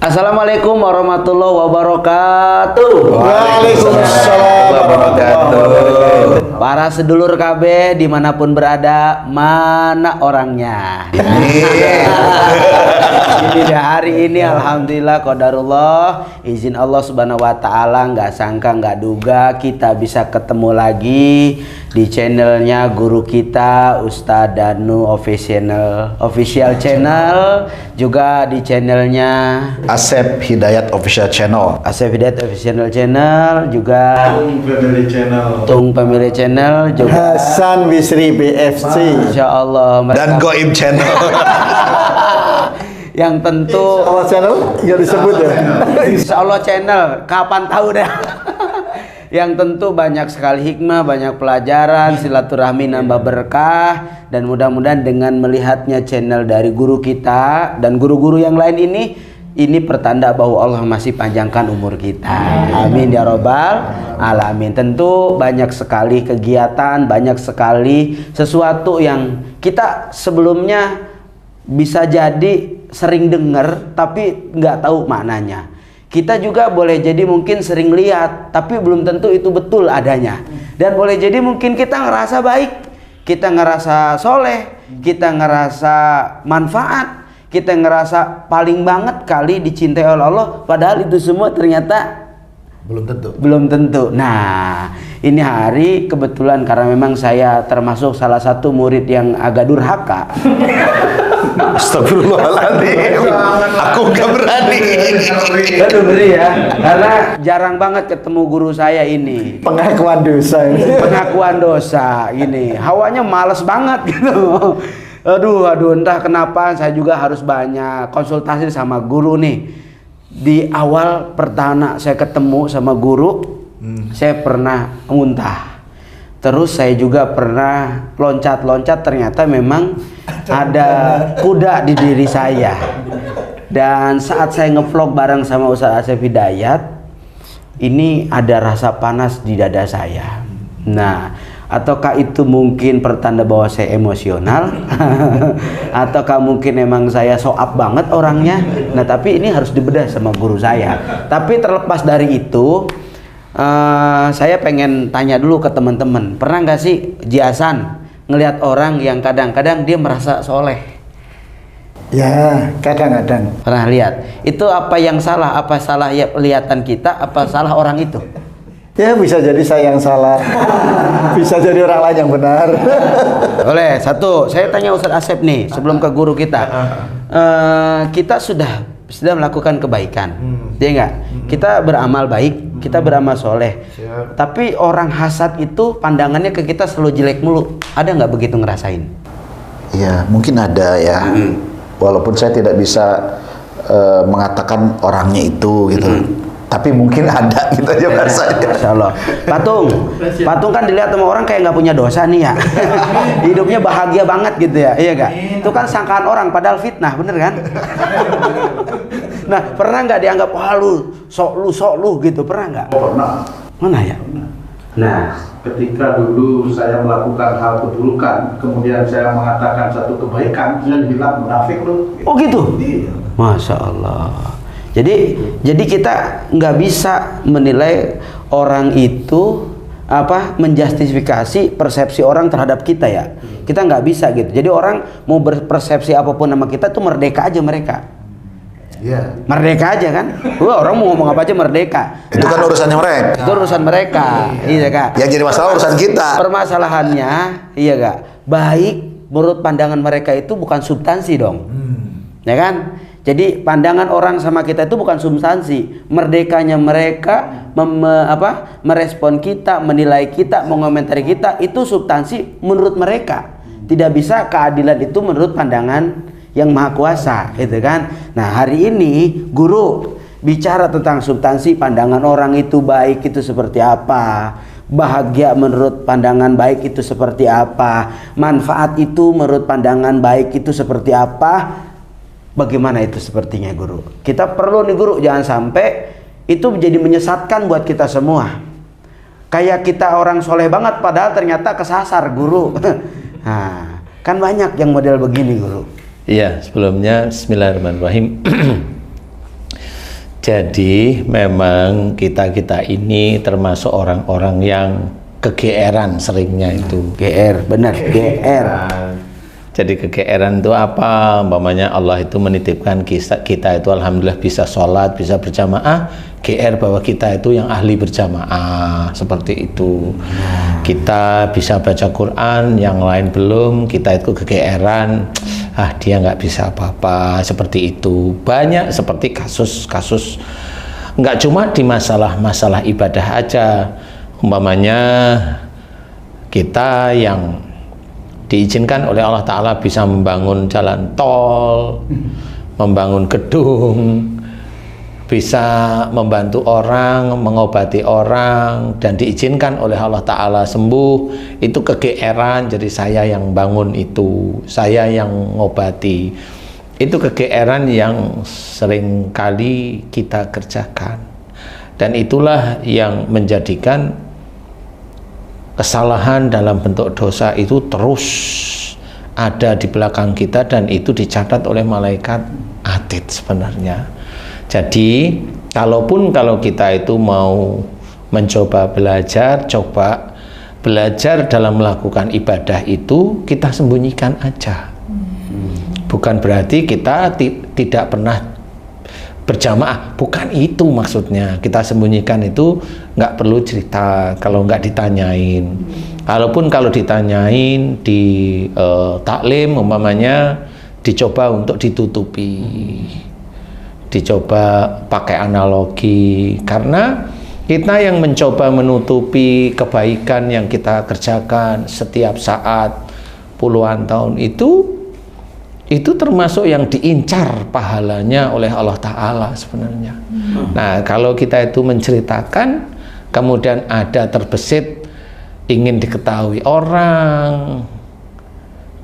Assalamualaikum warahmatullahi wabarakatuh. Waalaikumsalam warahmatullahi wabarakatuh. Para sedulur KB dimanapun berada, mana orangnya? Ini di hari ini alhamdulillah qadarullah, izin Allah Subhanahu wa taala, nggak sangka nggak duga kita bisa ketemu lagi di channelnya guru kita Ustadz Danu official channel, juga di channelnya Asep Hidayat Official Channel. Asep Hidayat Official Channel, juga Tung Family Channel, juga Hasan Bisri BFC, Insya Allah Dan Goib Channel. yang tentu Allah channel nggak disebut ya. Insya Allah channel, kapan tahu dah. Yang tentu banyak sekali hikmah, banyak pelajaran, silaturahmi nambah berkah, dan mudah-mudahan dengan melihatnya channel dari guru kita dan guru-guru yang lain ini pertanda bahwa Allah masih panjangkan umur kita. Amin ya robbal alamin. Tentu banyak sekali kegiatan, banyak sekali sesuatu yang kita sebelumnya bisa jadi sering dengar tapi nggak tahu maknanya. Kita juga boleh jadi mungkin sering lihat tapi belum tentu itu betul adanya. Dan boleh jadi mungkin kita ngerasa baik, kita ngerasa soleh, kita ngerasa manfaat, kita ngerasa paling banget kali dicintai oleh Allah, padahal itu semua ternyata belum tentu. Nah, ini hari kebetulan karena memang saya termasuk salah satu murid yang agak durhaka. Astagfirullahaladzim. Aku gak berani. Aduh, beri ya, karena jarang banget ketemu guru saya ini. Pengakuan dosa ini. Pengakuan dosa ini, hawanya males banget gitu. Aduh, entah kenapa saya juga harus banyak konsultasi sama guru nih. Di awal pertama saya ketemu sama guru, saya pernah muntah. Terus saya juga pernah loncat-loncat, ternyata memang ada kuda di diri saya. Dan saat saya ngevlog bareng sama Ustadz Asep Hidayat, ini ada rasa panas di dada saya. Nah, ataukah itu mungkin pertanda bahwa saya emosional? Ataukah mungkin emang saya soap banget orangnya? Nah, tapi ini harus dibedah sama guru saya. Tapi terlepas dari itu, saya pengen tanya dulu ke teman-teman, pernah nggak sih Jiasan ngelihat orang yang kadang-kadang dia merasa soleh? Ya, kadang-kadang. Pernah lihat? Itu apa yang salah? Apa salah ya kelihatan kita? Apa salah orang itu? Ya, bisa jadi saya yang salah, bisa jadi orang lain yang benar. Oleh satu, saya tanya Ustadz Asep nih sebelum ke guru kita. Kita sudah melakukan kebaikan, ya enggak? Kita beramal baik, kita beramal soleh. Tapi orang hasad itu pandangannya ke kita selalu jelek mulu. Ada nggak begitu ngerasain? Ya, mungkin ada ya. Walaupun saya tidak bisa mengatakan orangnya itu gitu. Tapi mungkin ada gitu aja bahasanya. Masya Allah. Patung kan dilihat sama orang kayak nggak punya dosa nih ya. Hidupnya bahagia banget gitu ya, iya gak? Itu kan sangkaan orang padahal fitnah, bener kan? Nah, pernah nggak dianggap wah lu sok lu gitu, pernah nggak? Pernah. Mana ya? Nah, ketika dulu saya melakukan hal keburukan, kemudian saya mengatakan satu kebaikan, saya dibilang munafik lu. Oh gitu? Iya. Masya Allah. Jadi kita nggak bisa menilai orang itu menjustifikasi persepsi orang terhadap kita ya. Kita nggak bisa gitu. Jadi orang mau berpersepsi apapun sama kita tuh merdeka aja mereka. Iya. Merdeka aja kan? Wah, orang mau ngomong apa aja merdeka. Itu kan urusannya mereka. Itu urusan mereka. Iya kak. Yang jadi masalah urusan kita. Permasalahannya, iya kak. Baik menurut pandangan mereka itu bukan substansi dong. Ya kan? Jadi pandangan orang sama kita itu bukan substansi. Merdekanya mereka merespon kita, menilai kita, mengomentari kita itu substansi menurut mereka. Tidak bisa keadilan itu menurut pandangan yang maha kuasa, gitu kan? Nah, hari ini guru bicara tentang substansi pandangan orang itu baik itu seperti apa, bahagia menurut pandangan baik itu seperti apa, manfaat itu menurut pandangan baik itu seperti apa. Bagaimana itu sepertinya guru? Kita perlu nih guru, jangan sampai itu menjadi menyesatkan buat kita semua. Kayak kita orang soleh banget padahal ternyata kesasar guru. Nah, kan banyak yang model begini guru. Iya, sebelumnya Bismillahirrahmanirrahim. Jadi memang kita ini termasuk orang-orang yang kegeeran seringnya itu. GR, benar, GR. Jadi kegeeran itu apa? Umpamanya Allah itu menitipkan kita itu alhamdulillah bisa sholat, bisa berjamaah. GR bahwa kita itu yang ahli berjamaah, seperti itu. Kita bisa baca Quran, yang lain belum. Kita itu kegeeran, dia nggak bisa apa-apa, seperti itu. Banyak seperti kasus-kasus, nggak cuma di masalah-masalah ibadah aja. Umpamanya kita yang diizinkan oleh Allah Ta'ala bisa membangun jalan tol, membangun gedung, bisa membantu orang, mengobati orang, dan diizinkan oleh Allah Ta'ala sembuh, itu kegeeran. Jadi saya yang bangun itu, saya yang ngobati. Itu kegeeran yang sering kali kita kerjakan, dan itulah yang menjadikan kesalahan dalam bentuk dosa itu terus ada di belakang kita, dan itu dicatat oleh malaikat atid sebenarnya. Jadi kalau kita itu mau mencoba belajar, coba belajar dalam melakukan ibadah itu kita sembunyikan aja. Bukan berarti kita tidak pernah berjamaah, bukan itu maksudnya. Kita sembunyikan itu nggak perlu cerita kalau nggak ditanyain. Kalaupun kalau ditanyain di taklim umpamanya, dicoba untuk ditutupi, dicoba pakai analogi, karena kita yang mencoba menutupi kebaikan yang kita kerjakan setiap saat puluhan tahun itu termasuk yang diincar pahalanya oleh Allah Ta'ala sebenarnya. Nah, kalau kita itu menceritakan, kemudian ada terbesit ingin diketahui orang,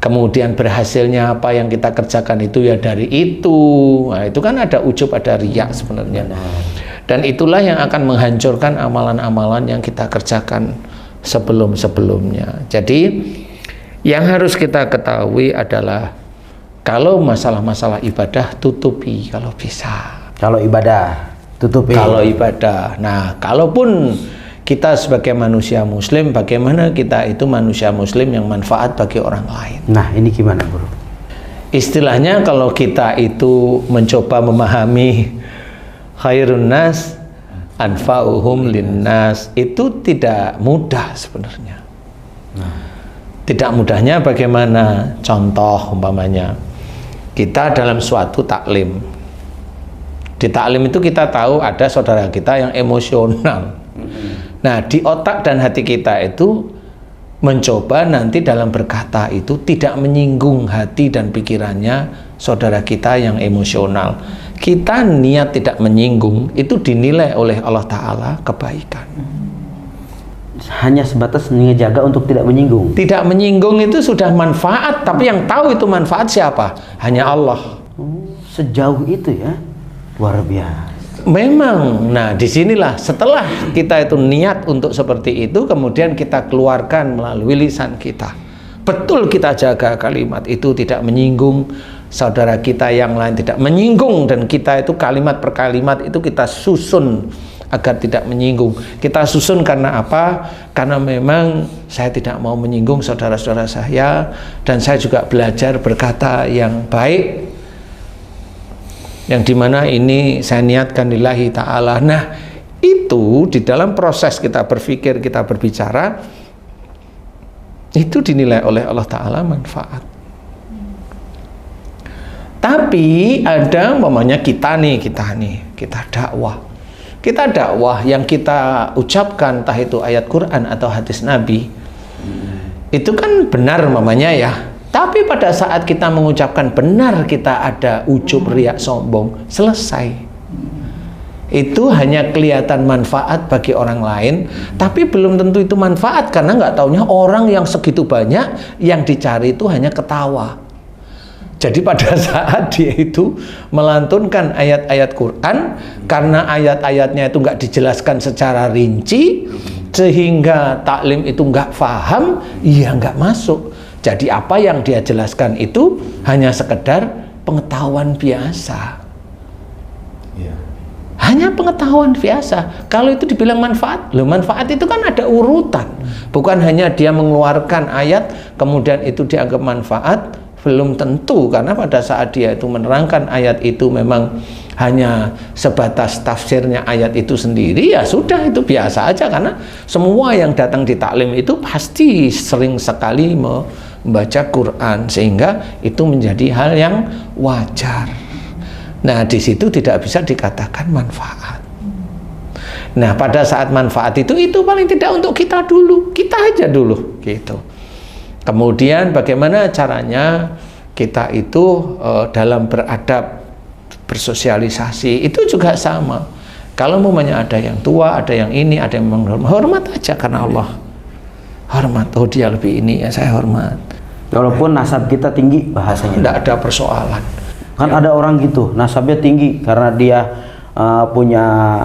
kemudian berhasilnya apa yang kita kerjakan itu ya dari itu. Nah, itu kan ada ujub, ada riya sebenarnya. Dan itulah yang akan menghancurkan amalan-amalan yang kita kerjakan sebelum-sebelumnya. Jadi yang harus kita ketahui adalah kalau masalah-masalah ibadah tutupi kalau bisa. Kalau ibadah tutupi. Kalau ibadah. Nah, kalaupun kita sebagai manusia muslim, bagaimana kita itu manusia muslim yang manfaat bagi orang lain? Nah, ini gimana, Bro? Istilahnya kalau kita itu mencoba memahami khairun nas anfa'uhum linnas, itu tidak mudah sebenarnya. Tidak mudahnya bagaimana? Contoh umpamanya kita dalam suatu taklim. Di taklim itu kita tahu ada saudara kita yang emosional. Nah, di otak dan hati kita itu mencoba nanti dalam berkata itu tidak menyinggung hati dan pikirannya saudara kita yang emosional. Kita niat tidak menyinggung, itu dinilai oleh Allah Ta'ala kebaikan. Hanya sebatas menjaga untuk tidak menyinggung. Tidak menyinggung itu sudah manfaat, tapi yang tahu itu manfaat siapa? Hanya Allah. Sejauh itu ya, luar biasa. Memang, nah disinilah setelah kita itu niat untuk seperti itu, kemudian kita keluarkan melalui lisan kita. Betul kita jaga kalimat itu tidak menyinggung saudara kita yang lain, tidak menyinggung, dan kita itu kalimat per kalimat itu kita susun agar tidak menyinggung. Kita susun karena apa? Karena memang saya tidak mau menyinggung saudara-saudara saya, dan saya juga belajar berkata yang baik, yang dimana ini saya niatkan lillahi ta'ala. Nah, itu di dalam proses kita berpikir, kita berbicara, itu dinilai oleh Allah Ta'ala manfaat. Tapi ada umpamanya kita dakwah. Kita dakwah yang kita ucapkan, entah itu ayat Quran atau hadis Nabi, itu kan benar mamanya ya. Tapi pada saat kita mengucapkan benar, kita ada ujub, riak, sombong, selesai. Itu hanya kelihatan manfaat bagi orang lain, tapi belum tentu itu manfaat, karena nggak taunya orang yang segitu banyak yang dicari itu hanya ketawa. Jadi pada saat dia itu melantunkan ayat-ayat Quran, karena ayat-ayatnya itu nggak dijelaskan secara rinci, sehingga taklim itu nggak paham, ya nggak masuk. Jadi apa yang dia jelaskan itu hanya sekedar pengetahuan biasa. hanya pengetahuan biasa. Kalau itu dibilang manfaat, loh manfaat itu kan ada urutan. Bukan hanya dia mengeluarkan ayat, kemudian itu dianggap manfaat, belum tentu. Karena pada saat dia itu menerangkan ayat itu memang hanya sebatas tafsirnya ayat itu sendiri, ya sudah, itu biasa aja. Karena semua yang datang di taklim itu pasti sering sekali membaca Quran, sehingga itu menjadi hal yang wajar. Nah, di situ tidak bisa dikatakan manfaat. Nah, pada saat manfaat itu paling tidak untuk kita dulu, kita aja dulu, gitu. Kemudian bagaimana caranya kita itu dalam beradab, bersosialisasi, itu juga sama. Kalau umpamanya ada yang tua, ada yang ini, ada yang menghormat, hormat aja karena Allah. Hormat, oh dia lebih ini, ya saya hormat. Walaupun nasab kita tinggi bahasanya. Tidak ada persoalan. Kan ada orang gitu, nasabnya tinggi karena dia punya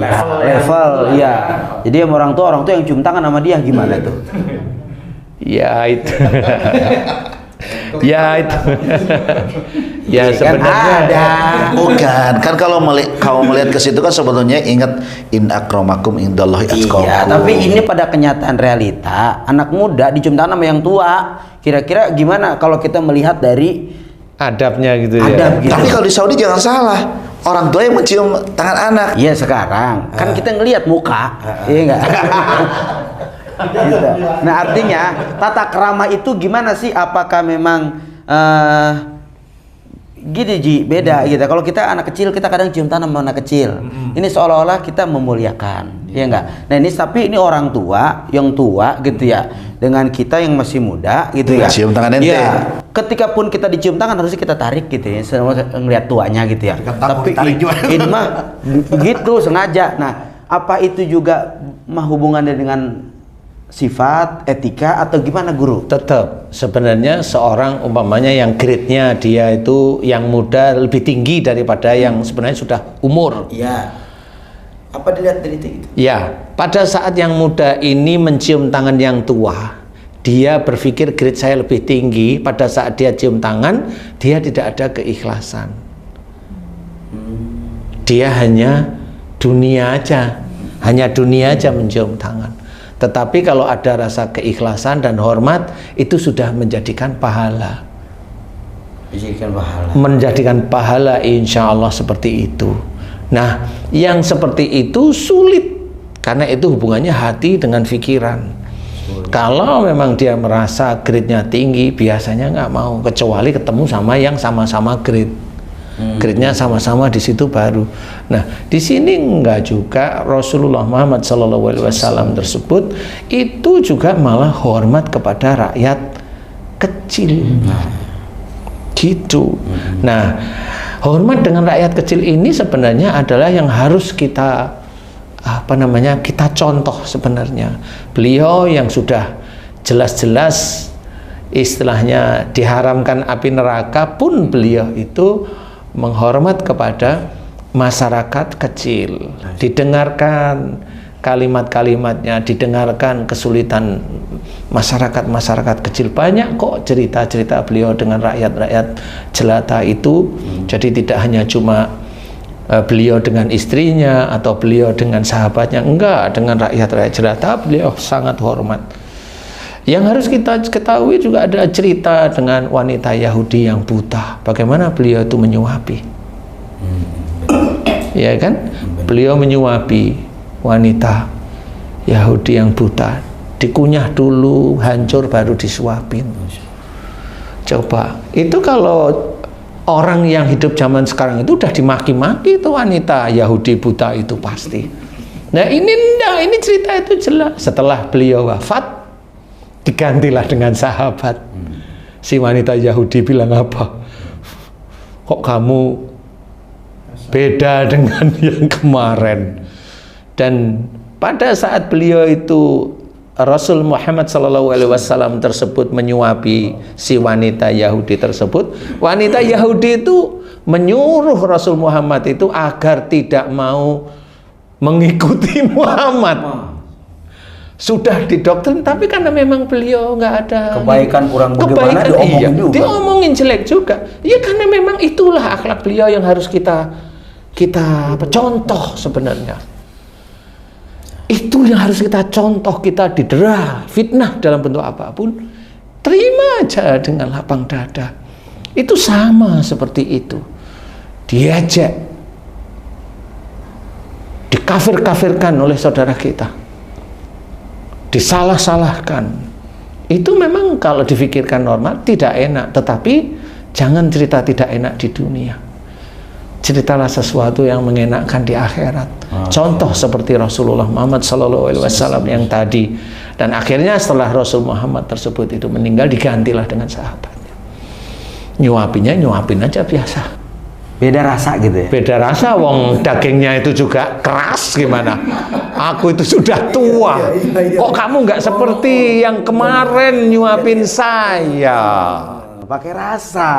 level, iya. Jadi orang tua yang cium tangan sama dia gimana tuh? Ya itu. Ya itu. Ya Kan sebenarnya ada. Bukan, kan kalau melihat ke situ kan sebetulnya ingat in akramakum indallahi atqakum. Iya, tapi ini pada kenyataan realita, anak muda dicium tangan sama yang tua. Kira-kira gimana kalau kita melihat dari adabnya gitu ya. adab gitu? Tapi kalau di Saudi jangan salah, orang tua yang mencium tangan anak. Iya sekarang kan kita ngelihat muka, iya enggak? Gitu. Nah artinya tata krama itu gimana sih? Apakah memang gini Ji, beda gitu. Kalau kita anak kecil kita kadang cium tangan sama anak kecil. Ini seolah-olah kita memuliakan, ya enggak? Nah ini tapi ini orang tua, yang tua gitu ya, dengan kita yang masih muda gitu ya. Cium tangan ente. Ya, ketika pun kita dicium tangan harusnya kita tarik gitu ya, sama ngelihat tuanya gitu ya. Tapi ini mah gitu sengaja. Nah, apa itu juga mah hubungannya dengan sifat, etika atau gimana guru? Tetap sebenarnya seorang umpamanya yang grade-nya dia itu yang muda lebih tinggi daripada yang sebenarnya sudah umur. Iya. Apa dilihat dari itu? Ya, pada saat yang muda ini mencium tangan yang tua, dia berpikir grade saya lebih tinggi. Pada saat dia cium tangan, dia tidak ada keikhlasan. Dia hanya dunia aja, mencium tangan. Tetapi kalau ada rasa keikhlasan dan hormat, itu sudah menjadikan pahala. Menjadikan pahala insya Allah seperti itu. Nah, yang seperti itu sulit, karena itu hubungannya hati dengan pikiran. Kalau memang dia merasa grade-nya tinggi, biasanya nggak mau, kecuali ketemu sama yang sama-sama grade. Grade-nya sama-sama di situ baru. Nah, di sini enggak juga. Rasulullah Muhammad SAW tersebut itu juga malah hormat kepada rakyat kecil. Gitu. Nah, hormat dengan rakyat kecil ini sebenarnya adalah yang harus kita kita contoh sebenarnya. Beliau yang sudah jelas-jelas istilahnya diharamkan api neraka pun beliau itu menghormat kepada masyarakat kecil, didengarkan kalimat-kalimatnya, didengarkan kesulitan masyarakat kecil. Banyak kok cerita-cerita beliau dengan rakyat-rakyat jelata itu. Jadi tidak hanya cuma beliau dengan istrinya atau beliau dengan sahabatnya, enggak, dengan rakyat-rakyat jelata beliau sangat hormat. Yang harus kita ketahui juga ada cerita dengan wanita Yahudi yang buta. Bagaimana beliau itu menyuapi, ya kan? Beliau menyuapi wanita Yahudi yang buta, dikunyah dulu, hancur baru disuapin. Coba, itu kalau orang yang hidup zaman sekarang itu udah dimaki-maki itu wanita Yahudi buta itu pasti. Nah ini enggak, ini cerita itu jelas. Setelah beliau wafat, digantilah dengan sahabat. Si wanita Yahudi bilang apa? Kok kamu beda dengan yang kemarin? Dan pada saat beliau itu Rasul Muhammad SAW tersebut menyuapi si wanita Yahudi tersebut, wanita Yahudi itu menyuruh Rasul Muhammad itu agar tidak mau mengikuti Muhammad. Sudah didoktrin, tapi karena memang beliau nggak ada Kebaikan kurang bagaimana diomongin juga. Diomongin jelek juga. Ya karena memang itulah akhlak beliau yang harus kita kita contoh sebenarnya. Itu yang harus kita contoh. Kita didera, fitnah dalam bentuk apapun, terima aja dengan lapang dada. Itu sama seperti itu. Diejek, dikafir-kafirkan oleh saudara kita, disalah-salahkan. Itu memang kalau difikirkan normal tidak enak, tetapi jangan cerita tidak enak di dunia. Ceritalah sesuatu yang mengenakkan di akhirat. Contoh seperti Rasulullah Muhammad SAW yang tadi. Dan akhirnya setelah Rasul Muhammad tersebut itu meninggal, digantilah dengan sahabatnya. Nyuapin aja biasa. Beda rasa gitu ya? Beda rasa, wong dagingnya itu juga keras gimana. Aku itu sudah tua. Kok kamu nggak seperti yang kemarin nyuapin saya? Pakai rasa.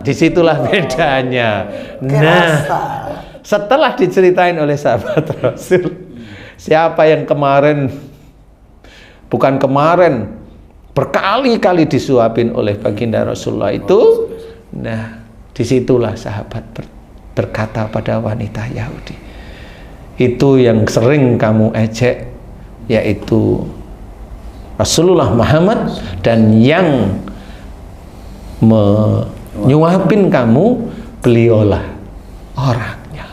Disitulah bedanya. Nah, setelah diceritain oleh sahabat Rasul, siapa yang kemarin, bukan kemarin, berkali-kali disuapin oleh baginda Rasulullah itu, nah, disitulah sahabat berkata pada wanita Yahudi, itu yang sering kamu ejek, yaitu Rasulullah Muhammad, dan yang menyuapin kamu, beliaulah orangnya.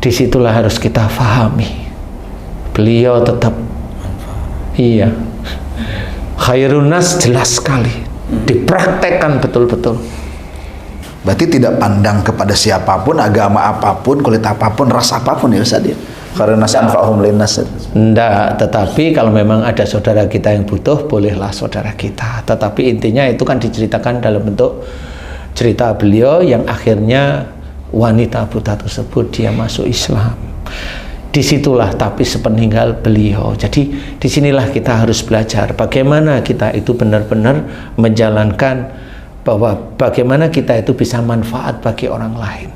Disitulah harus kita fahami, beliau tetap iya. Khairun nas jelas sekali, dipraktekkan betul-betul. Berarti tidak pandang kepada siapapun, agama apapun, kulit apapun, ras apapun ya Ustaz ya. Karena anfa'uhum linnas. Enggak, tetapi kalau memang ada saudara kita yang butuh, bolehlah saudara kita. Tetapi intinya itu kan diceritakan dalam bentuk cerita beliau yang akhirnya wanita buta tersebut dia masuk Islam. Disitulah tapi sepeninggal beliau. Jadi disinilah kita harus belajar bagaimana kita itu benar-benar menjalankan, bahwa bagaimana kita itu bisa manfaat bagi orang lain.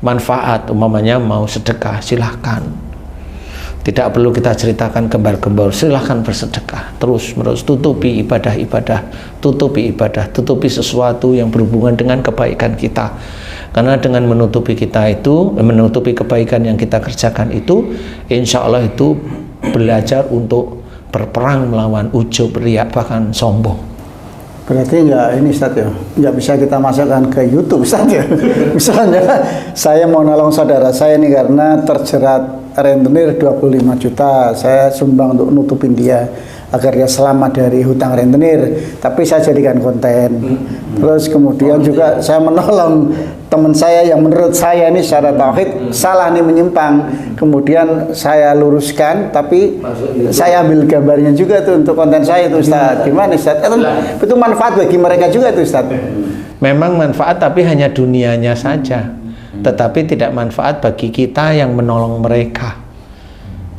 Manfaat umpamanya mau sedekah, silahkan. Tidak perlu kita ceritakan gembar-gembor, silahkan bersedekah terus menerus, tutupi ibadah-ibadah, tutupi sesuatu yang berhubungan dengan kebaikan kita. Karena dengan menutupi kita itu, menutupi kebaikan yang kita kerjakan itu, insya Allah itu belajar untuk berperang melawan ujub, riak, bahkan sombong. Berarti enggak ini Ustaz ya, enggak bisa kita masukkan ke YouTube Ustaz ya. Misalnya saya mau nolong saudara saya nih karena terjerat rentenir 25 juta, saya sumbang untuk nutupin dia agar dia selamat dari hutang rentenir, tapi saya jadikan konten. Terus kemudian juga saya menolong teman saya yang menurut saya ini secara tauhid salah nih, menyimpang, kemudian saya luruskan, tapi saya ambil gambarnya juga tuh untuk konten saya tuh Ustaz. Gimana Ustaz? Itu manfaat bagi mereka juga tuh Ustaz. Memang manfaat, tapi hanya dunianya saja, tetapi tidak manfaat bagi kita yang menolong mereka.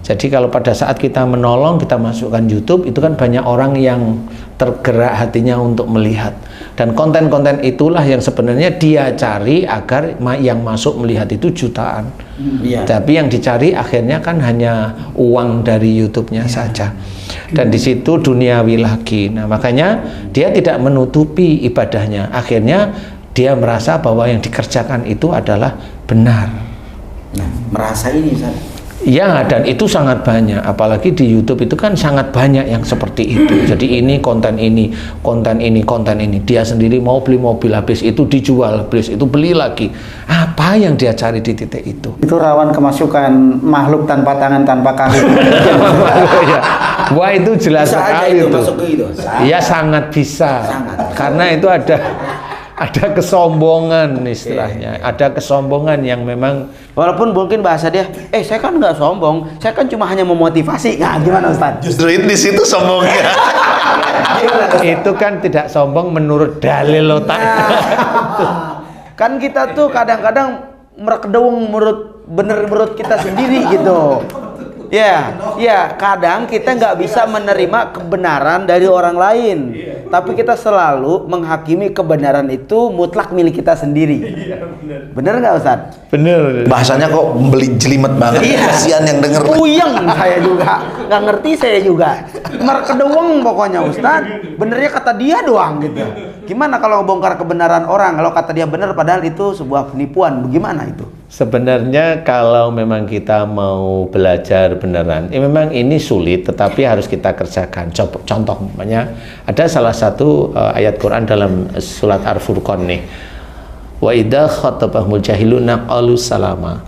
Jadi kalau pada saat kita menolong, kita masukkan YouTube, itu kan banyak orang yang tergerak hatinya untuk melihat. Dan konten-konten itulah yang sebenarnya dia cari agar yang masuk melihat itu jutaan. Tapi yang dicari akhirnya kan hanya uang dari YouTube-nya saja. Dan di situ duniawi lagi. Nah, makanya dia tidak menutupi ibadahnya. Akhirnya dia merasa bahwa yang dikerjakan itu adalah benar. Nah, merasa ini Ustaz. Ya, dan itu sangat banyak, apalagi di YouTube itu kan sangat banyak yang seperti itu. Jadi ini konten ini, konten ini, konten ini. Dia sendiri mau beli mobil, habis itu dijual, habis itu beli lagi. Apa yang dia cari di titik itu? Itu rawan kemasukan makhluk tanpa tangan, tanpa kaki. Ya. Wah, itu jelas Bisa sekali itu itu. masuk ke itu. Iya, sangat bisa. Karena itu ada kesombongan istilahnya, ada kesombongan yang memang, Walaupun mungkin bahasa dia, saya kan nggak sombong, saya kan cuma hanya memotivasi. Nah, gimana Ustaz? Justru di situ sombongnya. itu kan tidak sombong menurut dalil otak. Kan kita tuh kadang-kadang merekedung menurut kita sendiri gitu. Ya, kadang kita nggak bisa menerima kebenaran dari orang lain, tapi kita selalu menghakimi kebenaran itu mutlak milik kita sendiri. Bener nggak Ustaz? Bener. Bahasanya kok beli jelimet banget. Kasihan yang denger. Puyeng saya juga, nggak ngerti saya juga. Merkedeweng pokoknya Ustaz. Benernya kata dia doang gitu. Gimana kalau bongkar kebenaran orang? Kalau kata dia benar padahal itu sebuah penipuan, bagaimana itu? Sebenarnya kalau memang kita mau belajar beneran, memang ini sulit, tetapi harus kita kerjakan. Contoh umpamanya ada salah satu ayat Quran dalam surat Al-Furqan nih. Wa idza khatabahumul jahiluna qalu salama.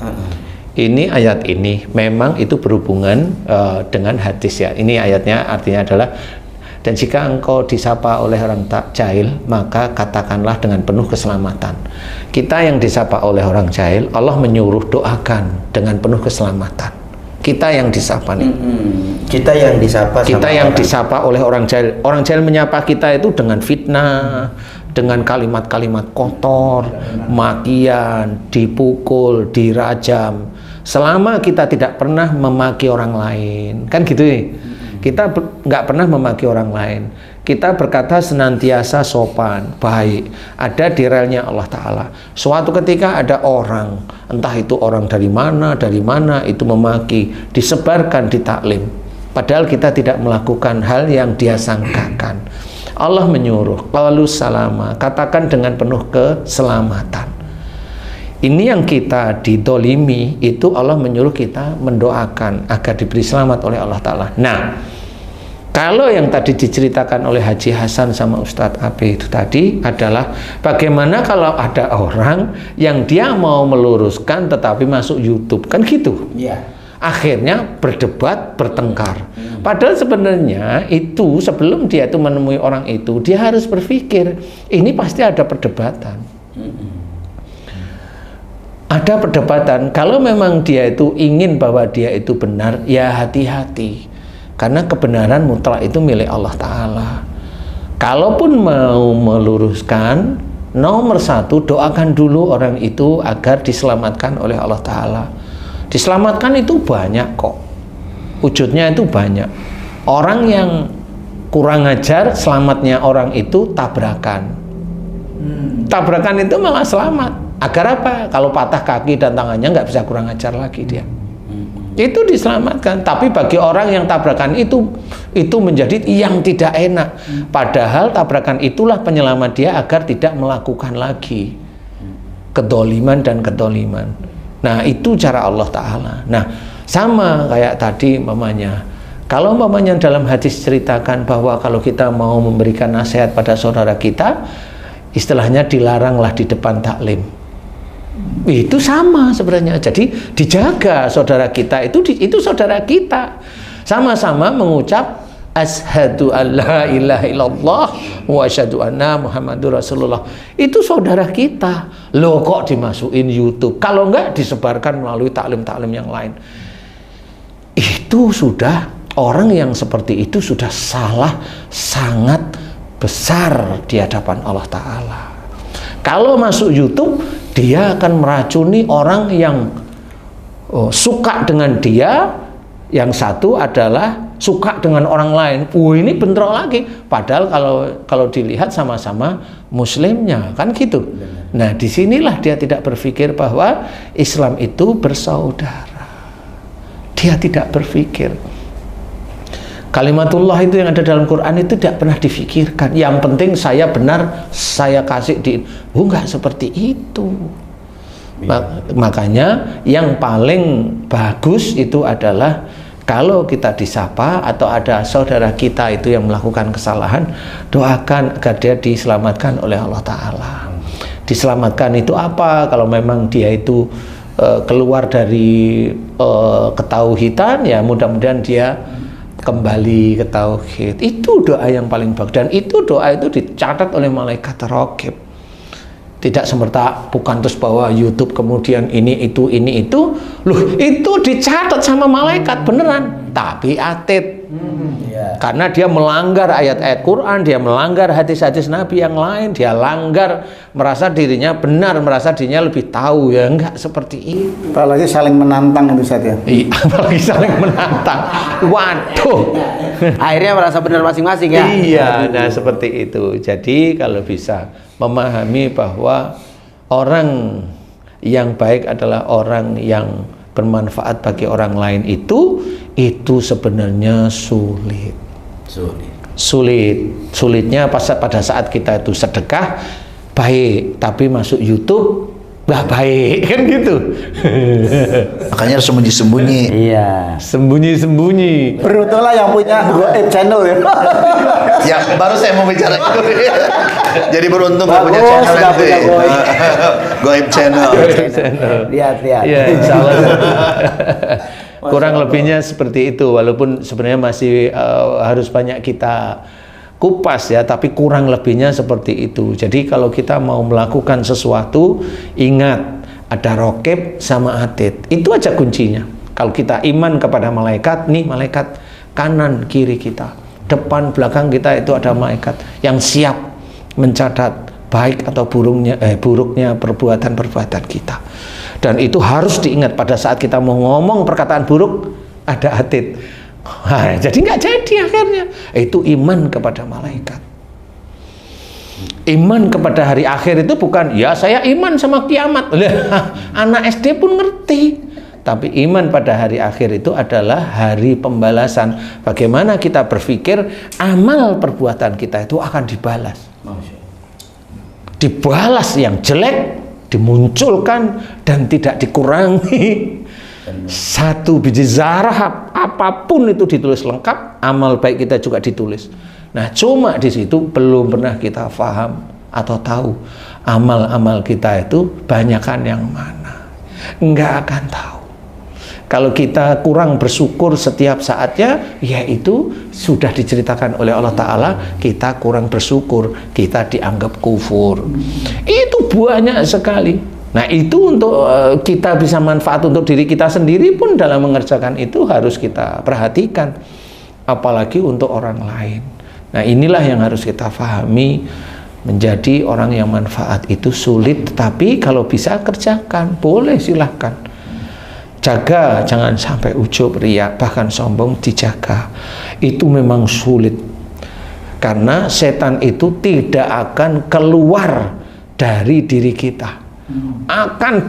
Ini ayat ini memang itu berhubungan dengan hadis ya. Ini ayatnya artinya adalah, dan jika engkau disapa oleh orang tak jahil, maka katakanlah dengan penuh keselamatan. Kita yang disapa oleh orang jahil, Allah menyuruh doakan dengan penuh keselamatan. Kita yang disapa nih. Kita yang disapa. Kita yang disapa oleh orang jahil. Orang jahil menyapa kita itu dengan fitnah, dengan kalimat-kalimat kotor, makian, dipukul, dirajam. Selama kita tidak pernah memaki orang lain, kan gitu ya. Kita nggak pernah memaki orang lain. Kita berkata senantiasa sopan, baik. Ada di relnya Allah Ta'ala. Suatu ketika ada orang, entah itu orang dari mana, itu memaki, disebarkan di taklim. Padahal kita tidak melakukan hal yang dia sangkakan. Allah menyuruh, lalu salama, katakan dengan penuh keselamatan. Ini yang kita didolimi, itu Allah menyuruh kita mendoakan agar diberi selamat oleh Allah Ta'ala. Nah, kalau yang tadi diceritakan oleh Haji Hasan sama Ustadz Abe itu tadi adalah bagaimana kalau ada orang yang dia mau meluruskan tetapi masuk YouTube, kan gitu. Iya. Akhirnya berdebat, bertengkar. Padahal sebenarnya itu sebelum dia itu menemui orang itu, dia harus berpikir, ini pasti ada perdebatan. Ada perdebatan. Kalau memang dia itu ingin bahwa dia itu benar, ya hati-hati. Karena kebenaran mutlak itu milik Allah Ta'ala. Kalaupun mau meluruskan, nomor satu, doakan dulu orang itu agar diselamatkan oleh Allah Ta'ala. Diselamatkan itu banyak kok. Wujudnya itu banyak. Orang yang kurang ajar, selamatnya orang itu tabrakan. Tabrakan itu malah selamat. Agar apa? Kalau patah kaki dan tangannya nggak bisa kurang ajar lagi dia. Itu diselamatkan. Tapi bagi orang yang tabrakan itu menjadi yang tidak enak. Padahal tabrakan itulah penyelamat dia agar tidak melakukan lagi kedoliman dan kedoliman. Nah, itu cara Allah Ta'ala. Nah, sama kayak tadi mamanya. Kalau mamanya dalam hadis ceritakan bahwa kalau kita mau memberikan nasihat pada saudara kita, istilahnya dilaranglah di depan taklim. Itu sama sebenarnya. Jadi dijaga saudara kita itu saudara kita. Sama-sama mengucap asyhadu alla ilaha illallah wa asyhadu anna muhammadur rasulullah. Itu saudara kita. Loh kok dimasukin YouTube? Kalau enggak disebarkan melalui taklim-taklim yang lain. Itu sudah, orang yang seperti itu sudah salah sangat besar di hadapan Allah Ta'ala. Kalau masuk YouTube, dia akan meracuni orang yang suka dengan dia. Yang satu adalah suka dengan orang lain. Ini bentrok lagi. Padahal kalau dilihat sama-sama muslimnya, kan gitu. Nah, disinilah dia tidak berpikir bahwa Islam itu bersaudara. Dia tidak berpikir. Kalimatullah itu yang ada dalam Quran itu tidak pernah difikirkan. Yang penting saya benar, saya kasih di. Enggak seperti itu. Makanya yang paling bagus itu adalah kalau kita disapa atau ada saudara kita itu yang melakukan kesalahan, doakan agar dia diselamatkan oleh Allah Ta'ala. Diselamatkan itu apa? Kalau memang dia itu keluar dari ketauhidan, ya mudah-mudahan dia kembali ke tauhid. Itu doa yang paling bagus, dan itu doa itu dicatat oleh malaikat raqib. Tidak semerta bukan terus bahwa YouTube kemudian ini itu. Loh, itu dicatat sama malaikat beneran. Tapi atit. karena dia melanggar ayat-ayat Quran, dia melanggar hadis-hadis Nabi yang lain, dia langgar, merasa dirinya benar, merasa dirinya lebih tahu. Ya enggak seperti itu. Apalagi saling menantang itu Ustaz ya. Iya, apalagi saling menantang. Waduh. Akhirnya merasa benar masing-masing ya. Iya, nah seperti itu. Jadi kalau bisa memahami bahwa orang yang baik adalah orang yang bermanfaat bagi orang lain, itu sebenarnya sulit. Sulitnya pada saat kita itu sedekah baik, tapi masuk YouTube nggak baik, kan gitu. Makanya harus sembunyi-sembunyi. Iya. Sembunyi-sembunyi. Beruntunglah yang punya Goib channel ya. Ya, baru saya mau bicara itu. Jadi beruntung nggak punya Bagus, channel nggak itu. punya Goib. Goib channel. Lihat. Ya, insya Allah. Kurang lebihnya seperti itu, walaupun sebenarnya masih harus banyak kita kupas ya, tapi kurang lebihnya seperti itu. Jadi kalau kita mau melakukan sesuatu, ingat ada rokib sama atid, itu aja kuncinya. Kalau kita iman kepada malaikat, nih malaikat kanan kiri kita, depan belakang kita itu ada malaikat yang siap mencatat baik atau buruknya perbuatan-perbuatan kita. Dan itu harus diingat pada saat kita mau ngomong perkataan buruk, ada atid. Nah, jadi nggak jadi akhirnya. Itu iman kepada malaikat. Iman kepada hari akhir itu bukan, ya saya iman sama kiamat. Anak SD pun ngerti. Tapi iman pada hari akhir itu adalah hari pembalasan. Bagaimana kita berpikir amal perbuatan kita itu akan dibalas. Dibalas yang jelek, dimunculkan dan tidak dikurangi. Satu biji zarah apapun itu ditulis lengkap, amal baik kita juga ditulis. Nah, cuma di situ belum pernah kita paham atau tahu amal-amal kita itu banyakan yang mana. Enggak akan tahu. Kalau kita kurang bersyukur setiap saatnya, yaitu sudah diceritakan oleh Allah Ta'ala, kita kurang bersyukur, kita dianggap kufur. Itu banyak sekali. Nah, itu untuk kita bisa manfaat untuk diri kita sendiri pun dalam mengerjakan itu harus kita perhatikan. Apalagi untuk orang lain. Nah, inilah yang harus kita pahami. Menjadi orang yang manfaat itu sulit, tapi kalau bisa kerjakan, boleh silahkan. Jaga, jangan sampai ujub, riya, bahkan sombong dijaga. Itu memang sulit. Karena setan itu tidak akan keluar dari diri kita. Akan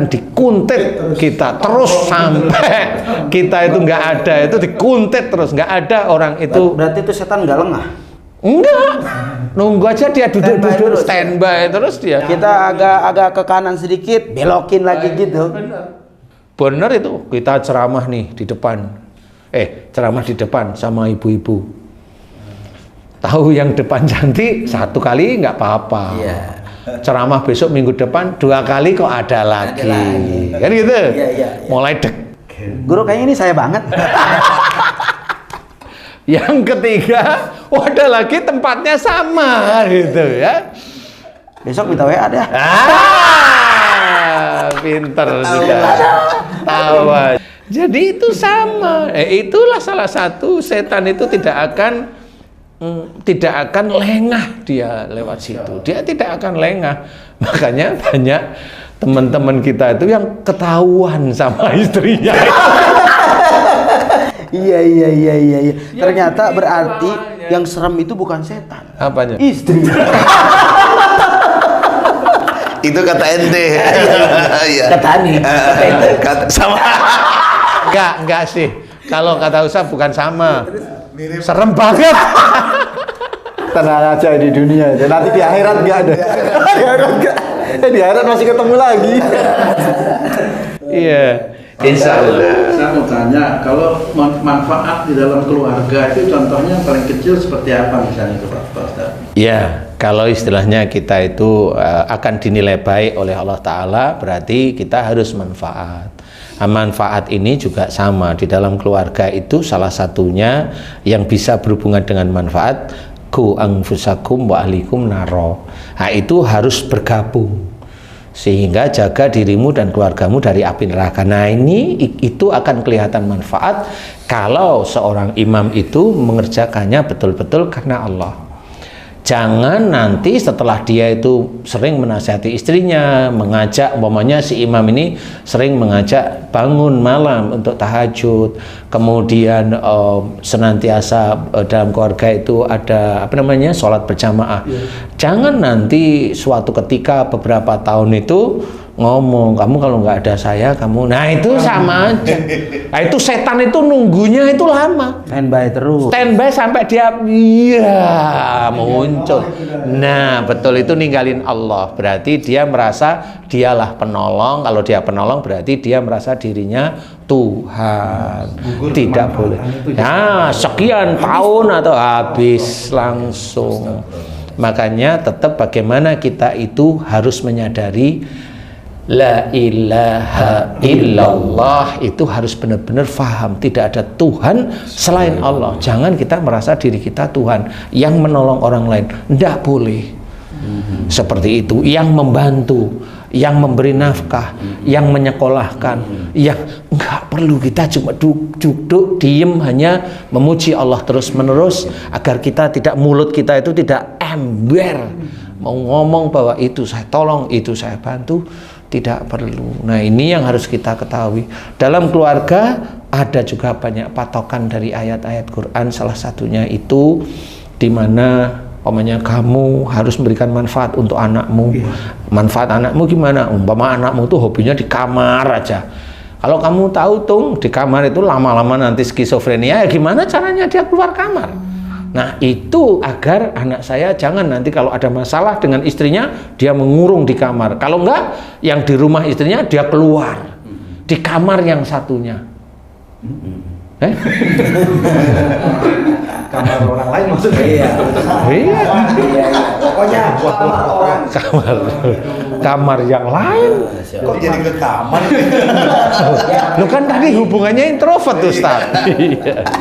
dikuntit kita terus sampai kita itu nggak ada, itu dikuntit terus, nggak ada orang itu. Berarti itu setan nggak lengah? Enggak, nunggu aja dia duduk standby terus dia. Kita agak ke kanan sedikit, belokin lagi gitu. Bener itu, kita ceramah nih di depan, ceramah di depan sama ibu-ibu. Tahu yang depan cantik satu kali nggak apa-apa. Iya. Ceramah besok minggu depan 2 kali kok ada lagi. Kan gitu. Iya. Mulai Guru, kayaknya ini saya banget. Yang ketiga, ada lagi tempatnya sama gitu ya. Besok minta WA deh. Pinter sudah. Tawa. Jadi itu sama. Itulah salah satu setan itu tidak akan lengah dia lewat situ. Dia tidak akan lengah. Makanya banyak teman-teman kita itu yang ketahuan sama istrinya. Iya. Ternyata berarti yang serem itu bukan setan. Apanya? Istri. Itu kata ente. Iya. Kata Ani. Sama. Enggak sih. Kalau kata Ustaz bukan sama. Serem banget. Tenang aja di dunia aja. Nanti di akhirat nggak ada. Di akhirat nggak. Di akhirat masih ketemu lagi. Iya. Insya Allah. Saya mau tanya, kalau manfaat di dalam keluarga itu contohnya yang paling kecil seperti apa misalnya itu Pak Ustaz? Ya, kalau istilahnya kita itu akan dinilai baik oleh Allah Ta'ala, berarti kita harus manfaat. Manfaat ini juga sama di dalam keluarga itu salah satunya yang bisa berhubungan dengan manfaat ku anfusakum wa ahlikum naro. Nah, itu harus bergabung. sehingga jaga dirimu dan keluargamu dari api neraka. Nah, itu akan kelihatan manfaat kalau seorang imam itu mengerjakannya betul-betul karena Allah. Jangan nanti setelah dia itu sering menasihati istrinya, mengajak, umpamanya si imam ini sering mengajak bangun malam untuk tahajud, kemudian senantiasa dalam keluarga itu ada sholat berjamaah. Jangan nanti suatu ketika beberapa tahun itu ngomong, kamu kalau nggak ada saya kamu, nah itu sama aja. Nah, itu setan itu nunggunya itu lama, Standby terus. standby sampai dia muncul. Nah betul, itu ninggalin Allah, berarti dia merasa dialah penolong. Kalau dia penolong berarti dia merasa dirinya Tuhan. Tidak boleh. Nah sekian tahun atau habis langsung. Makanya tetap bagaimana kita itu harus menyadari La ilaha illallah, itu harus benar-benar faham tidak ada Tuhan selain Allah. Jangan kita merasa diri kita Tuhan yang menolong orang lain, tidak boleh seperti itu. Yang membantu, yang memberi nafkah, yang menyekolahkan, yang nggak perlu kita cuma duduk diem hanya memuji Allah terus menerus, agar kita tidak, mulut kita itu tidak ember mau ngomong bahwa itu saya tolong, itu saya bantu. Tidak perlu. Nah ini yang harus kita ketahui. Dalam keluarga ada juga banyak patokan dari ayat-ayat Quran. Salah satunya itu di mana umpamanya kamu harus memberikan manfaat untuk anakmu. Manfaat anakmu gimana? Umpama anakmu tuh hobinya di kamar aja. Kalau kamu tahu tuh di kamar itu lama-lama nanti skizofrenia, ya gimana caranya dia keluar kamar? Nah itu agar anak saya jangan nanti kalau ada masalah dengan istrinya dia mengurung di kamar. Kalau enggak, yang di rumah istrinya dia keluar di kamar yang satunya. Kamar orang lain maksudnya. Iya. Pokoknya kamar orang. Kamar yang lain. Kok jadi ke kamar? Lu kan tadi hubungannya introvert Ustaz.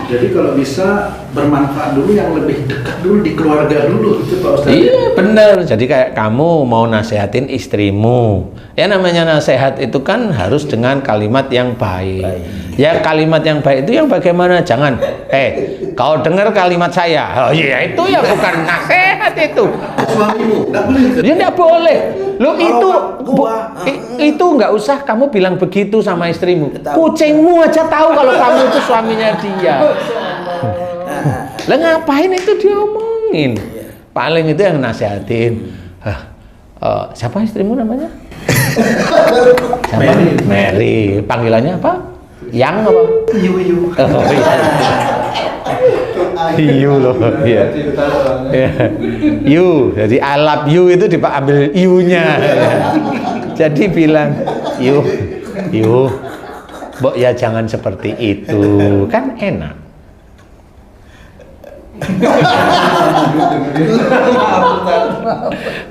Jadi kalau bisa bermanfaat dulu yang lebih dekat dulu di keluarga dulu itu Pak Ustaz. Iya benar. Jadi kayak kamu mau nasehatin istrimu, ya namanya nasihat itu kan harus dengan kalimat yang baik. Ya kalimat yang baik itu yang bagaimana? Jangan, kau dengar kalimat saya, oh iya itu ya bukan nasihat itu. Suamimu nggak boleh. Dia tidak boleh. Lu itu nggak usah kamu bilang begitu sama istrimu. Kucingmu aja tahu kalau kamu itu suaminya dia. Lah ngapain itu diomongin? Paling itu yang nasihatin. Siapa istrimu namanya? Siapa? Mary. Panggilannya apa? Yang apa? Yu. Oh, iya. You loh, iya. You, jadi I love you itu diambil you-nya. Jadi bilang you, Mbok ya jangan seperti itu, kan enak.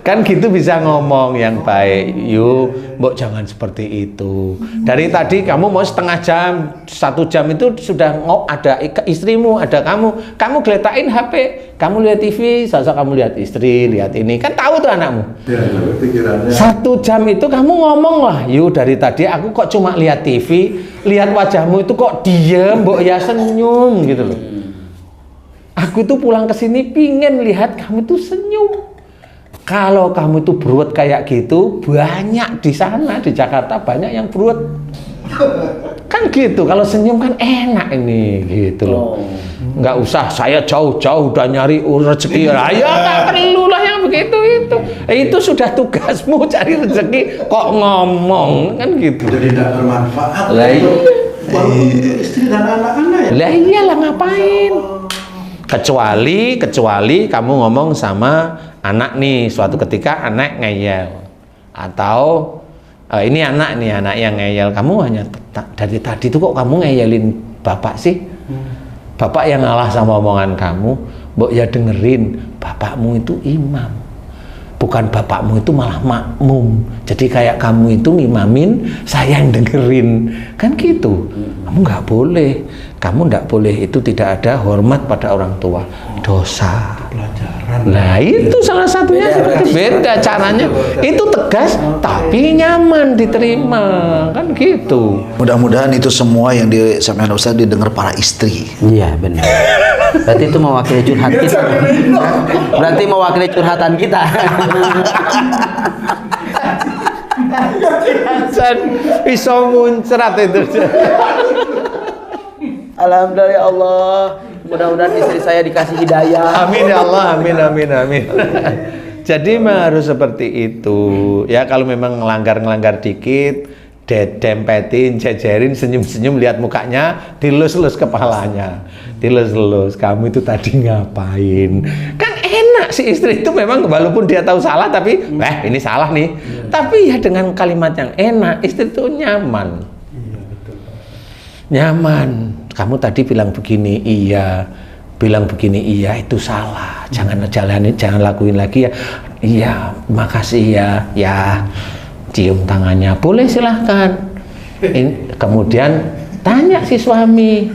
Kan gitu bisa ngomong yang baik. Yuk, Mbok jangan seperti itu. Dari tadi kamu mau setengah jam, 1 jam itu sudah ada istrimu, ada kamu geletakin HP, kamu lihat TV, sosok kamu lihat istri, lihat ini, kan tahu tuh anakmu. Ya, pikirannya. 1 jam itu kamu ngomong lah, yuk dari tadi aku kok cuma lihat TV, lihat wajahmu itu kok diem, Mbok ya senyum gitu loh. Aku tuh pulang ke sini pingin lihat kamu tuh senyum. Kalau kamu tuh berbuat kayak gitu, banyak di sana di Jakarta banyak yang berbuat kan gitu. Kalau senyum kan enak ini gitu loh. Nggak usah saya jauh-jauh udah nyari rezeki. Ya nggak perlu lah yang begitu itu. Itu sudah tugasmu cari rezeki. Kok ngomong kan gitu. Jadi tidak bermanfaat. Lah iya. Walaupun istri dan anak-anak ya. Lah iyalah ngapain? Kecuali kamu ngomong sama anak nih, suatu ketika anak ngeyel atau ini anak yang ngeyel, kamu hanya dari tadi tuh kok kamu ngeyelin bapak sih? Bapak yang ngalah sama omongan kamu, Mbok ya dengerin, bapakmu itu imam, bukan bapakmu itu malah makmum. Jadi kayak kamu itu ngimamin, saya yang dengerin, kan gitu. Kamu nggak boleh. Kamu tidak boleh, itu tidak ada hormat pada orang tua, dosa. Pelajaran Nah itu salah satunya seperti beda caranya. Itu tegas tapi nyaman diterima, kan gitu. Mudah-mudahan itu semua yang disampaikan Ustaz didengar para istri. Iya benar. Berarti itu mewakili curhat kita. Berarti mewakili curhatan kita. Hasan bisa muncrat itu. Alhamdulillah ya Allah. Mudah-mudahan istri saya dikasih hidayah. Amin ya Allah, amin amin amin. Jadi memang harus seperti itu. Ya kalau memang ngelanggar dikit, dempetin, jejerin, senyum-senyum, lihat mukanya, dilus-lus kepalanya. Dilus-lus, kamu itu tadi ngapain? Kan enak si istri itu memang walaupun dia tahu salah tapi ini salah nih. Tapi ya dengan kalimat yang enak, istri itu nyaman. Nyaman. Kamu tadi bilang begini, iya. Bilang begini, iya, itu salah. Jangan lakuin lagi ya. Iya, makasih ya. Ya, cium tangannya. Boleh silahkan. Kemudian tanya si suami.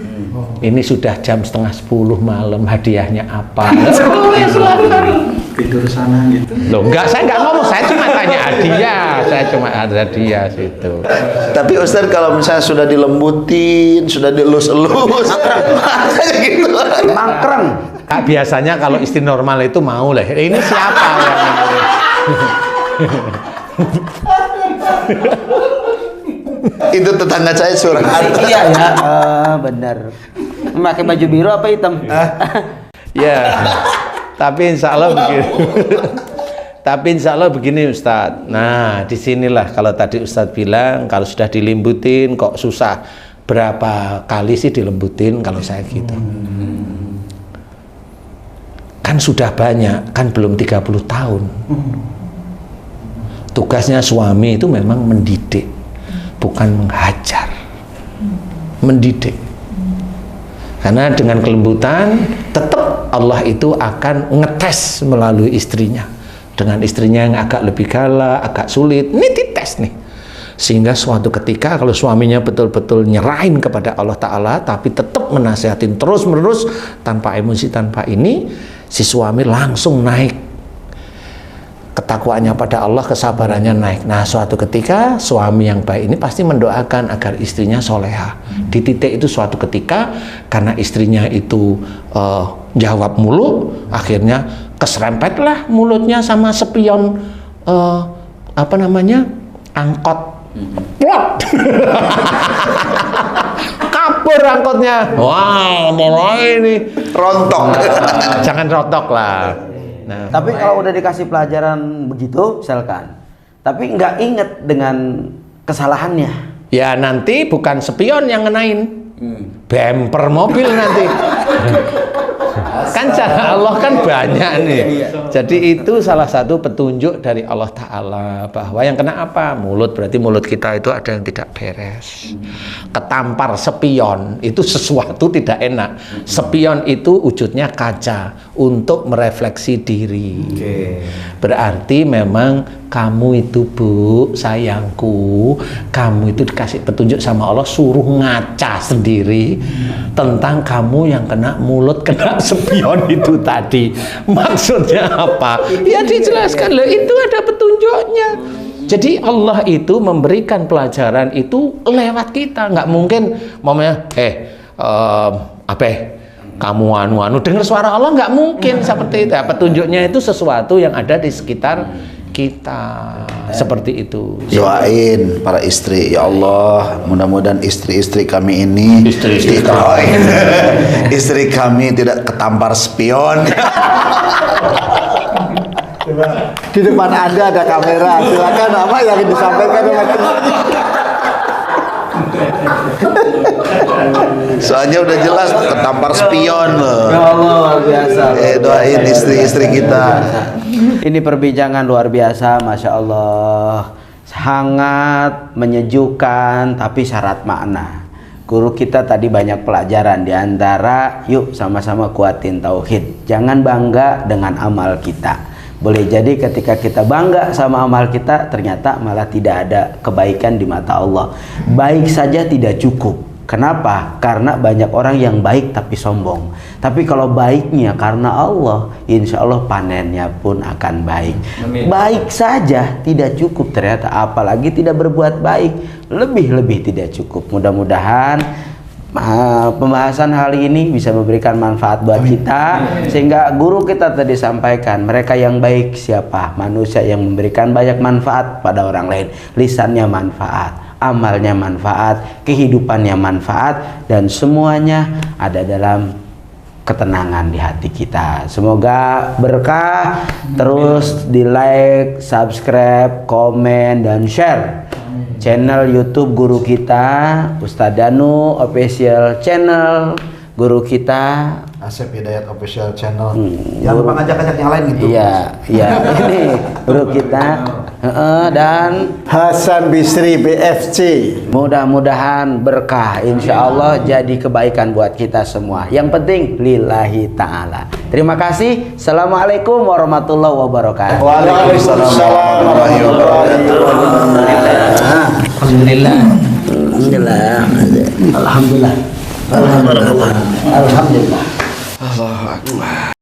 Ini sudah jam 9:30 malam, hadiahnya apa? Boleh silahkan. Tidur sana gitu. Loh, enggak, saya enggak ngomong, saya cuma tanya hadiah. Saya cuma ada hadiah situ. Tapi Ustaz kalau misalnya sudah dilembutin, sudah dielus-elus, makanya gitu. Mangkreng. Biasanya kalau istri normal itu mau lah. Ini siapa yang ini? Itu tetangga saya curhat. Iya ya, benar. Memakai baju biru apa hitam? Ya. Tapi insya Allah begini. Tapi insya Allah begini Ustadz. Nah, disinilah kalau tadi Ustadz bilang kalau sudah dilimbutin kok susah. Berapa kali sih dilembutin kalau saya gitu? Kan sudah banyak, kan belum 30 tahun. Tugasnya suami itu memang mendidik, bukan menghajar. Mendidik. Karena dengan kelembutan tetap Allah itu akan ngetes melalui istrinya. Dengan istrinya yang agak lebih galak, agak sulit, ini dites nih. Sehingga suatu ketika kalau suaminya betul-betul nyerahin kepada Allah Ta'ala, tapi tetap menasihatin terus-menerus tanpa emosi, tanpa ini, si suami langsung naik. Ketakwaannya pada Allah, kesabarannya naik. Nah, suatu ketika suami yang baik ini pasti mendoakan agar istrinya soleha. Di titik itu suatu ketika karena istrinya itu jawab mulu, akhirnya keserempetlah mulutnya sama spion angkot. Plot. Kabur angkotnya. Wow, mulai ini Rontok. Jangan rontok lah. Nah, Tapi kalau udah dikasih pelajaran begitu, misalkan, tapi nggak inget dengan kesalahannya. ya nanti bukan spion yang ngenain, bumper mobil nanti. Kan cara Allah kan banyak nih. Jadi itu salah satu petunjuk dari Allah Ta'ala bahwa yang kena apa? Mulut, berarti mulut kita itu ada yang tidak beres. Ketampar spion itu sesuatu tidak enak. Spion itu wujudnya kaca untuk merefleksi diri. Berarti memang kamu itu, Bu, sayangku, kamu itu dikasih petunjuk sama Allah, suruh ngaca sendiri tentang kamu yang kena mulut, kena spion itu tadi. Maksudnya apa? Ya dijelaskan, loh itu ada petunjuknya. Jadi Allah itu memberikan pelajaran itu lewat kita. Nggak mungkin mamanya, kamu anu dengar suara Allah, nggak mungkin seperti itu. Petunjuknya itu sesuatu yang ada di sekitar kita, seperti itu. Doain para istri, ya Allah, mudah-mudahan istri-istri kami ini istri kami tidak ketampar spion. Di depan Anda ada kamera, silakan apa yang disampaikan oleh Soalnya udah jelas ketampar spion loh. Ya Allah, luar biasa. Doain istri-istri kita. Ini perbincangan luar biasa, Masya Allah. Sangat menyejukkan, tapi syarat makna. Guru kita tadi banyak pelajaran, diantara yuk sama-sama kuatin tauhid. Jangan bangga dengan amal kita. Boleh jadi ketika kita bangga sama amal kita, ternyata malah tidak ada kebaikan di mata Allah. Baik saja tidak cukup. Kenapa? Karena banyak orang yang baik tapi sombong. Tapi kalau baiknya karena Allah, insya Allah panennya pun akan baik. Baik saja tidak cukup ternyata, apalagi tidak berbuat baik, lebih-lebih tidak cukup. Mudah-mudahan pembahasan hal ini bisa memberikan manfaat buat kita, sehingga guru kita tadi sampaikan, mereka yang baik siapa? Manusia yang memberikan banyak manfaat pada orang lain. Lisannya manfaat, amalnya manfaat, kehidupannya manfaat, dan semuanya ada dalam ketenangan di hati kita. Semoga berkah. Terus di like, subscribe, komen, dan share channel YouTube guru kita, Ustadz Danu Official Channel, guru kita Asep Hidayat Official Channel. Jangan lupa ngajak-ngajak yang lain gitu. Iya, iya. Ini guru kita. Dan Hasan Bisri BFC. mudah-mudahan berkah, insya Allah jadi kebaikan buat kita semua. Yang penting lillahi ta'ala. Terima kasih. Assalamualaikum warahmatullahi wabarakatuh. Waalaikumsalam warahmatullahi wabarakatuh. Alhamdulillah. Alhamdulillah. Alhamdulillah. Alhamdulillah. Allahu Akbar.